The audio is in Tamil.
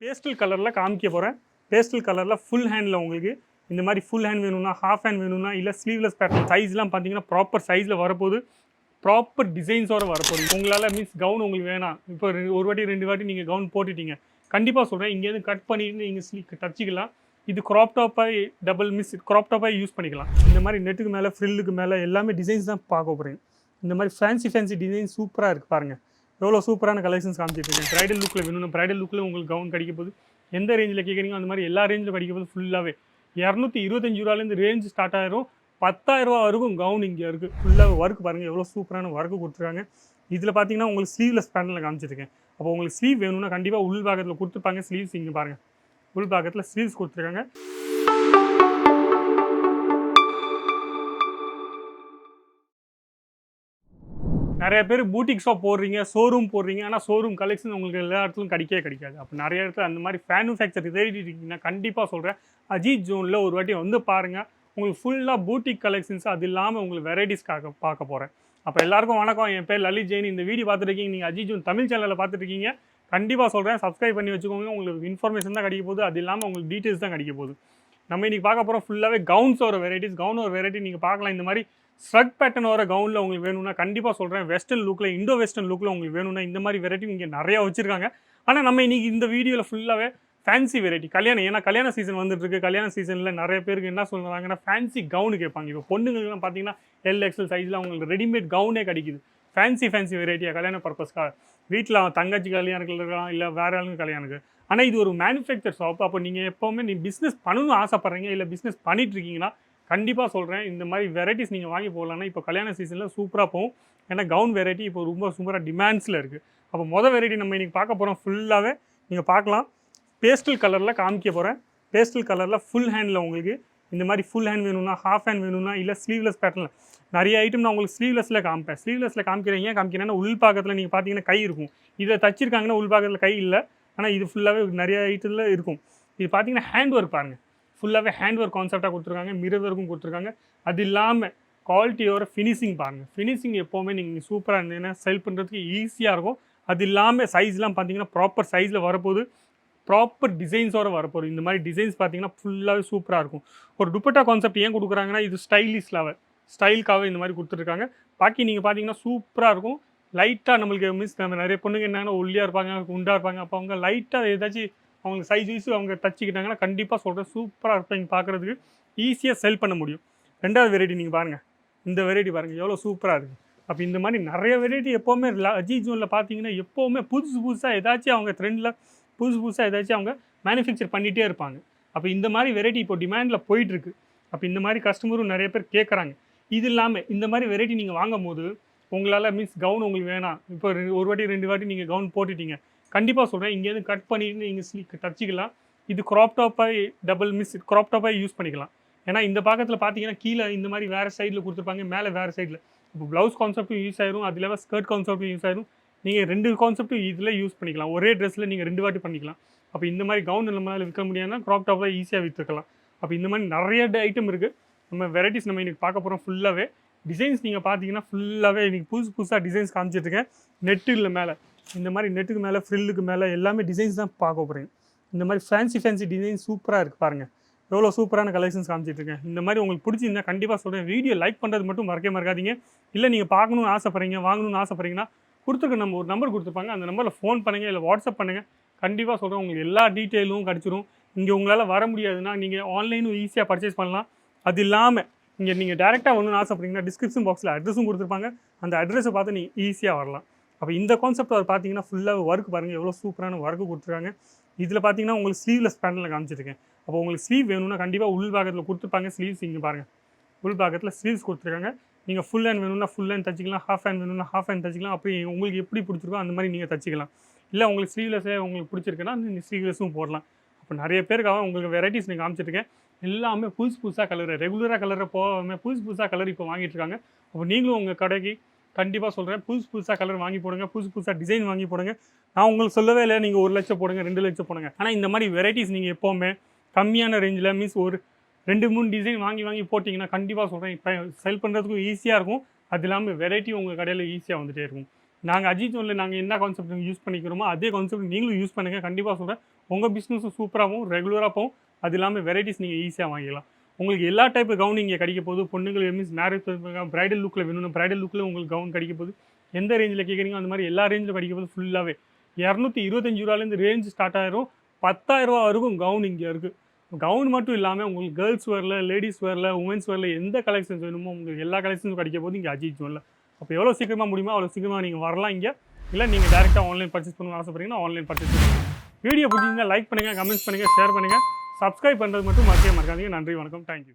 பேஸ்டல் கலரில் காமிக்க போகிறேன். பேஸ்டல் கலரில் ஃபுல் ஹேண்டில் உங்களுக்கு இந்த மாதிரி ஃபுல் ஹேண்ட் வேணும்னா, ஹாஃப் ஹேண்ட் வேணும்னா, இல்லை ஸ்லீவ்லெஸ் பேட்டர்ன் சைஸ்லாம் பார்த்தீங்கன்னா ப்ராப்பர் சைஸில் வரப்போகுது. ப்ராப்பர் டிசைன்ஸோடு வரப்போகுது. உங்களால் கவுன் உங்களுக்கு வேணாம், இப்போ ஒரு வாட்டி 2 வாட்டி நீங்கள் கவுன் போட்டுட்டீங்க, கண்டிப்பாக சொல்கிறேன் இங்கேருந்து கட் பண்ணிட்டு நீங்கள் தச்சிக்கலாம். இது க்ராப் டாப்பாக க்ராப் டாப்பாக யூஸ் பண்ணிக்கலாம். இந்த மாதிரி நெட்டுக்கு மேலே ஃப்ரில்லுக்கு மேலே எல்லாமே டிசைன்ஸ் தான் பார்க்க போகிறீங்க. இந்த மாதிரி ஃபேன்சி டிசைன் சூப்பராக இருக்குது பாருங்கள். எவ்வளோ சூப்பரான கலெக்ஷன்ஸ் காமிச்சிட்ருக்கேன். ப்ரைடல் லுக்கில் வேணும், ப்ரைடல் லுக்கில் உங்களுக்கு கவுன் கிடைக்க போகுது. எந்த ரேஞ்சில் கேட்குறீங்க அந்த மாதிரி எல்லா ரேஞ்சிலும் கிடைக்க போகுது. ஃபுல்லாகவே 225 ரூபாலேருந்து ரேஞ்ச் ஸ்டார்ட் ஆகிரும். 10,000 ரூபா வரைக்கும் கவுன் இங்கே இருக்குது. ஃபுல்லாக ஒர்க் பாருங்கள், எவ்வளோ சூப்பரான ஒர்க்கு கொடுத்துருக்காங்க. இதில் பார்த்தீங்கன்னா உங்களுக்கு ஸ்லீவ்லெஸ் பேட்டர்னில் காமிச்சிருக்கேன். அப்போ உங்களுக்கு ஸ்லீவ் வேணும்னா கண்டிப்பாக உள் பாகத்தில் கொடுத்துருப்பாங்க. ஸ்லீவ்ஸ் இங்கே பாருங்கள், உள் பாகத்தில் ஸ்லீவ்ஸ் கொடுத்துருக்காங்க. நிறைய பேர் பூட்டிக் ஷாப் போடுறீங்க, ஷோரூம் போடுறீங்க. ஆனால் ஷோரூம் கலெக்ஷன் உங்களுக்கு எல்லா இடத்துலையும் கிடைக்காது. அப்போ நிறைய இடத்துல அந்த மாதிரி மேனுஃபேக்சர் தேடிட்டீங்கன்னா கண்டிப்பாக சொல்கிறேன், அஜித் ஜோனில் ஒரு வாட்டி வந்து பாருங்கள். உங்களுக்கு ஃபுல்லாக பூட்டிக் கலெக்ஷன்ஸ், அது இல்லாமல் உங்களுக்கு வெரைட்டிஸ்க்காக பார்க்க போகிறேன். அப்போ எல்லாருக்கும் வணக்கம். என் பேர் லலித் ஜெயின். இந்த வீடியோ பார்த்துருக்கீங்க, நீங்கள் அஜித் ஜோன் தமிழ் சேனலில் பார்த்துருக்கீங்க. கண்டிப்பாக சொல்கிறேன், சப்ஸ்கிரைப் பண்ணி வச்சுக்கோங்க. உங்களுக்கு இன்ஃபர்மேஷன் தான் கிடைக்க போகுது, அது இல்லாமல் உங்களுக்கு டீட்டெயில்ஸ் தான் கிடைக்க போகுது. நம்ம இன்றைக்கி பார்க்க போகிறோம் ஃபுல்லாகவே கவுன்ஸோட வெரைட்டிஸ். கவுனோட வெரைட்டி நீங்கள் பார்க்கலாம். இந்த மாதிரி ஸ்ட்ரக் பேட்டர்ன் வர கவுனில் உங்களுக்கு வேணும்னா கண்டிப்பாக சொல்கிறேன், வெஸ்டர்ன் லுக்கில், இண்டோ வெஸ்டர்ன் லுக்கில் உங்களுக்கு வேணும்னா இந்த மாதிரி வெரைட்டி இங்கே நிறையா வச்சுருக்காங்க. ஆனால் நம்ம இன்றைக்கி இந்த வீடியோவில் ஃபுல்லாகவே ஃபேன்சி வெரைட்டி, கல்யாணம். ஏன்னா கல்யாண சீசன் வந்துட்டுருக்கு. கல்யாண சீசனில் நிறைய பேருக்கு என்ன சொல்கிறாங்கன்னா ஃபேன்சி கவுனு கேட்பாங்க. இப்போ பொண்ணுங்களுக்குலாம் பார்த்தீங்கன்னா LXL சைஸில் அவங்களுக்கு ரெடிமேட் கவுனே கிடைக்குது. ஃபேன்சி வெரைட்டியாக கல்யாண பர்பஸ்க்காக வீட்டில் தங்கச்சி கல்யாணங்கள் இருக்கலாம், இல்லை வேறு ஆளுங்க கல்யாணுக்கு. ஆனால் இது ஒரு மேனுஃபேக்சர் ஷாப். அப்போ நீங்கள் எப்போவுமே பிஸ்னஸ் பண்ணணும்னு ஆசைப்பட்றீங்க, இல்லை பிஸ்னஸ் பண்ணிட்டுருக்கீங்கன்னா கண்டிப்பாக சொல்கிறேன், இந்த மாதிரி வெரைட்டிஸ் நீங்கள் வாங்கி போகலான்னா இப்போ கல்யாண சீசனில் சூப்பராக போகும். ஏன்னா கவுன் வெரைட்டி இப்போ ரொம்ப சூப்பராக டிமாண்ட்ஸில் இருக்குது. அப்போ வெரைட்டி நம்ம இன்றைக்கி பார்க்க போகிறோம். ஃபுல்லாகவே நீங்கள் பார்க்கலாம். பேஸ்டல் கலரில் காமிக்க போகிறேன். பேஸ்டல் கலரில் ஃபுல் ஹேண்டில் உங்களுக்கு இந்த மாதிரி ஃபுல் ஹேண்ட் வேணும்னா, ஹாஃப் ஹேண்ட் வேணும்னா, இல்லை ஸ்லீவ்லெஸ் பேட்டர்னில் நிறைய ஐட்டம் நான் உங்களுக்கு ஸ்லீவ்லெஸில் காமிப்பேன். ஸ்லீவ்லெஸில் காமிக்கிறேன். ஏன் காமிக்கிறேன்னா உள் பாகத்தில் நீங்கள் பார்த்தீங்கன்னா கை இருக்கும். இதை தச்சிருக்காங்கன்னா உள் பாகத்தில் கை இல்லை. ஆனால் இது ஃபுல்லாகவே நிறைய ஐட்டத்தில் இருக்கும். இது பார்த்தீங்கன்னா ஹேண்ட் ஒர்க் பாருங்கள், ஃபுல்லாகவே ஹேண்ட் ஒர்க் கான்செப்டாக கொடுத்துருக்காங்க. மிரர் ஒர்க்கும் கொடுத்துருக்காங்க. அது இல்லாமல் குவாலிட்டியோட ஃபினிஷிங் பாருங்கள். ஃபினிஷிங் எப்போவுமே நீங்கள் சூப்பராக இருந்தீங்கன்னா செல் பண்ணுறதுக்கு ஈஸியாக இருக்கும். அது இல்லாமல் சைஸ்லாம் பார்த்தீங்கன்னா ப்ராப்பர் சைஸில் வரப்போகுது. ப்ராப்பர் டிசைன்ஸோடு வரப்போகுது. இந்த மாதிரி டிசைன்ஸ் பார்த்தீங்கன்னா ஃபுல்லாகவே சூப்பராக இருக்கும். ஒரு துப்பட்டா கான்செப்ட் ஏன் கொடுக்குறாங்கன்னா இது ஸ்டைலுக்காக இந்த மாதிரி கொடுத்துருக்காங்க. பாக்கி நீங்கள் பார்த்தீங்கன்னா சூப்பராக இருக்கும். லைட்டாக நம்மளுக்கு நம்ம நிறைய பொண்ணுங்க என்னன்னா ஒல்லியாக இருப்பாங்க, குண்டாக இருப்பாங்க. அப்போ அவங்க லைட்டாக ஏதாச்சும் அவங்க சைஸ் வைஸு அவங்க தச்சிக்கிட்டாங்கன்னா கண்டிப்பாக சொல்கிறேன் சூப்பராக இருப்பாங்க. பார்க்குறதுக்கு ஈஸியாக செல் பண்ண முடியும். ரெண்டாவது வெரைட்டி நீங்கள் பாருங்கள். இந்த வெரைட்டி பாருங்கள் எவ்வளோ சூப்பராக இருக்குது. அப்போ இந்த மாதிரி நிறைய வெரைட்டி எப்போவுமே அஜித் ஜோனில் பார்த்தீங்கன்னா எப்போவுமே புதுசாக ஏதாச்சும் அவங்க ட்ரெண்டில் புதுசாக ஏதாச்சும் அவங்க மேனுஃபேக்சர் பண்ணிகிட்டே இருப்பாங்க. அப்போ இந்த மாதிரி வெரைட்டி இப்போ டிமாண்டில் போயிட்டுருக்கு. அப்போ இந்த மாதிரி கஸ்டமரும் நிறைய பேர் கேட்குறாங்க. இது இல்லாமல் இந்த மாதிரி வெரைட்டி நீங்கள் வாங்கும் போது உங்களால் கவுன் உங்களுக்கு வேணாம், இப்போ ஒரு வாட்டி 2 வாட்டி நீங்கள் கவுன் போட்டுட்டீங்க, கண்டிப்பாக சொல்கிறேன் இங்கேருந்து கட் பண்ணிட்டு நீங்கள் தச்சிக்கலாம். இது க்ராப் டாப்பாக யூஸ் பண்ணிக்கலாம். ஏன்னா இந்த பாக்கத்தில் பார்த்தீங்கன்னா கீழே இந்த மாதிரி வேறு சைடில் கொடுத்துருப்பாங்க, மேலே வேறு சைடில். இப்போ ப்ளவுஸ் கான்செப்ட்டும் யூஸ் ஆயிரும், அது இல்லாமல் ஸ்கர்ட் கான்செப்ட்டும் யூஸ் ஆயிரும். நீங்கள் 2 கான்செப்ட்டும் இதில் யூஸ் பண்ணிக்கலாம். ஒரே ட்ரெஸ்ஸில் நீங்கள் 2 வாட்டி பண்ணிக்கலாம். அப்போ இந்த மாதிரி கவுன் நம்மளால் விற்க முடியாதுன்னா க்ராப் டாப்பாக ஈஸியாக விற்றுக்கலாம். அப்போ இந்த மாதிரி நிறைய ஐட்டம் இருக்குது. நம்ம வெரைட்டிஸ் நம்ம இன்றைக்கி பார்க்க போகிறோம். ஃபுல்லாகவே டிசைன்ஸ் நீங்கள் பார்த்தீங்கன்னா ஃபுல்லாகவே இன்றைக்கி புதுசாக டிசைன்ஸ் காமிச்சிட்ருக்கேன். நெட்டில் மேலே இந்த மாதிரி நெட்டுக்கு மேலே ஃப்ரில்லுக்கு மேலே எல்லாமே டிசைன்ஸ் தான் பார்க்க போகிறீங்க. இந்த மாதிரி ஃபேன்சி டிசைன் சூப்பராக இருக்குது பாருங்கள். எவ்வளோ சூப்பரான கலெக்ஷன்ஸ் காமிச்சிட்ருக்கேன். இந்த மாதிரி உங்களுக்கு பிடிச்சிருந்தா கண்டிப்பாக சொல்கிறேன், வீடியோ லைக் பண்ணுறது மட்டும் மறக்காதீங்க. இல்லை நீங்கள் பார்க்கணுன்னு ஆசைப்பட்றீங்க, வாங்கணும்னு ஆசைப்பட்றீங்கன்னா கொடுத்துருக்க நம்ம ஒரு நம்பர் கொடுத்துருப்பாங்க, அந்த நம்பரில் ஃபோன் பண்ணுங்கள், இல்லை வாட்ஸ்அப் பண்ணுங்கள். கண்டிப்பாக சொல்கிறேன் உங்களுக்கு எல்லா டீட்டெயிலும் கிடச்சிரும். இங்கே உங்களால் வர முடியாதுன்னா நீங்கள் ஆன்லைனும் ஈஸியாக பர்ச்சேஸ் பண்ணலாம். அது இல்லாமல் இங்கே நீங்கள் டேரெக்டாக வரணும்னு ஆசைப்பட்றீங்கன்னா டிஸ்கிரிப்ஷன் பாக்ஸில் அட்ரஸும் கொடுத்துருப்பாங்க. அந்த அட்ரஸை பார்த்து நீங்கள் ஈஸியாக வரலாம். அப்போ இந்த கான்செப்ட் அவர் பார்த்தீங்கன்னா ஃபுல்லாக ஒர்க் பாருங்கள், எவ்வளோ சூப்பரான ஒர்க்கு கொடுத்துருக்காங்க. இதில் பார்த்தீங்கன்னா உங்களுக்கு ஸ்லீவ்லெஸ் பேட்டர்னில் காமிச்சிருக்கேன். அப்போ உங்களுக்கு ஸ்லீவ் வேணும்னா கண்டிப்பாக உள் பாகத்தில் கொடுத்துருப்பாங்க. ஸ்லீவ்ஸ் இங்கே பாருங்கள், உள் பாகத்தில் ஸ்லீவ்ஸ் கொடுத்துருக்காங்க. நீங்கள் ஃபுல் ஹேண்ட் வேணும்னா ஃபுல் ஹேண்ட் தச்சிக்கலாம், ஹாஃப் ஹேண்ட் வேணும்னா ஹாஃப் ஹேண்ட் தச்சிக்கலாம். அப்படி உங்களுக்கு எப்படி பிடிச்சிருக்கோ அந்த மாதிரி நீங்கள் தச்சிக்கலாம். இல்லை உங்களுக்கு ஸ்லீவ்லெஸ்ஸே உங்களுக்கு பிடிச்சிருக்குன்னா நீங்கள் ஸ்லீவ்லெஸ்ஸும் போடலாம். அப்போ நிறைய பேருக்காக உங்களுக்கு வெரைட்டிஸ் நீங்கள் காமிச்சிருக்கேன். எல்லாமே புதுசாக கலர், ரெகுலராக கலரை போகாமல் புதுசாக கலர் இப்போ வாங்கிட்டு இருக்காங்க. அப்போ நீங்களும் உங்கள் கடைக்கு கண்டிப்பாக சொல்கிறேன், புதுசாக கலர் வாங்கி போடுங்க, புதுசாக டிசைன் வாங்கி போடுங்க. நான் உங்களுக்கு சொல்லவே இல்லை நீங்கள் 1 லட்சம் போடுங்க, 2 லட்சம் போடுங்க. ஆனால் இந்த மாதிரி வெரைட்டிஸ் நீங்கள் எப்போவுமே கம்மியான ரேஞ்சில் ஒரு 2-3 டிசைன் வாங்கி போட்டிங்கன்னா கண்டிப்பாக சொல்கிறேன் இப்போ செல் பண்ணுறதுக்கும் ஈஸியாக இருக்கும். அது இல்லாமல் வெரைட்டி உங்கள் கடையில் ஈஸியாக வந்துகிட்டே இருக்கும். நாங்கள் அஜித் ஜோனில் நாங்கள் என்ன கான்செப்ட் யூஸ் பண்ணிக்கிறோமோ அதே கான்செப்ட் நீங்களும் யூஸ் பண்ணுங்கள். கண்டிப்பாக சொல்கிறேன் உங்கள் பிஸ்னஸும் சூப்பராகவும் ரெகுலராக போகும். அது இல்லாமல் வெரைட்டிஸ் நீங்கள் ஈஸியாக வாங்கிக்கலாம். உங்களுக்கு எல்லா டைப்பு கவுன் இங்கே கிடைக்க போகுது. பொண்ணுங்கள் மீன்ஸ் மேரேஜ் பிரைடல் லுக்கில் வேணும்னா பிரைடல் லுக்கில் உங்களுக்கு கவுன் கிடைக்க போகுது. எந்த ரேஞ்சில் கேட்குறீங்க அந்த மாதிரி எல்லா ரேஞ்சிலும் கிடைக்க போகுது. ஃபுல்லாகவே ₹225 ரேஞ்ச் ஸ்டார்ட் ஆயிரும். ₹10,000 வரைக்கும் கவுன் இங்கே இருக்குது. கவுன் மட்டும் இல்லாமல் உங்களுக்கு கேர்ள்ஸ் வேரில், லேடிஸ் வேரில், உமன்ஸ் வேரில் எந்த கலெக்ஷன்ஸ் வேணுமோ உங்களுக்கு எல்லா கலெக்ஷன்ஸும் கிடைக்க போகுது இங்கே அஜித் ஜோனில். அப்போ எவ்வளோ சீக்கிரமாக முடியுமோ அவ்வளோ சீக்கிரமாக நீங்கள் வரலாம் இங்கே. இல்லை நீங்கள் டேரெக்டாக ஆன்லைன் பர்ச்சேஸ் பண்ணணும்னு ஆசைப்பட்றீங்கன்னா ஆன்லைன் பர்ச்சேஸ் பண்ணுங்கள். வீடியோ பிடிச்சிருந்தா லைக் பண்ணுங்கள், கமெண்ட்ஸ் பண்ணுங்கள், ஷேர் பண்ணுங்கள். சப்ஸ்கிரைப் பண்ணுறது மட்டும் மறக்காதீங்க. நன்றி, வணக்கம், தேங்க்யூ.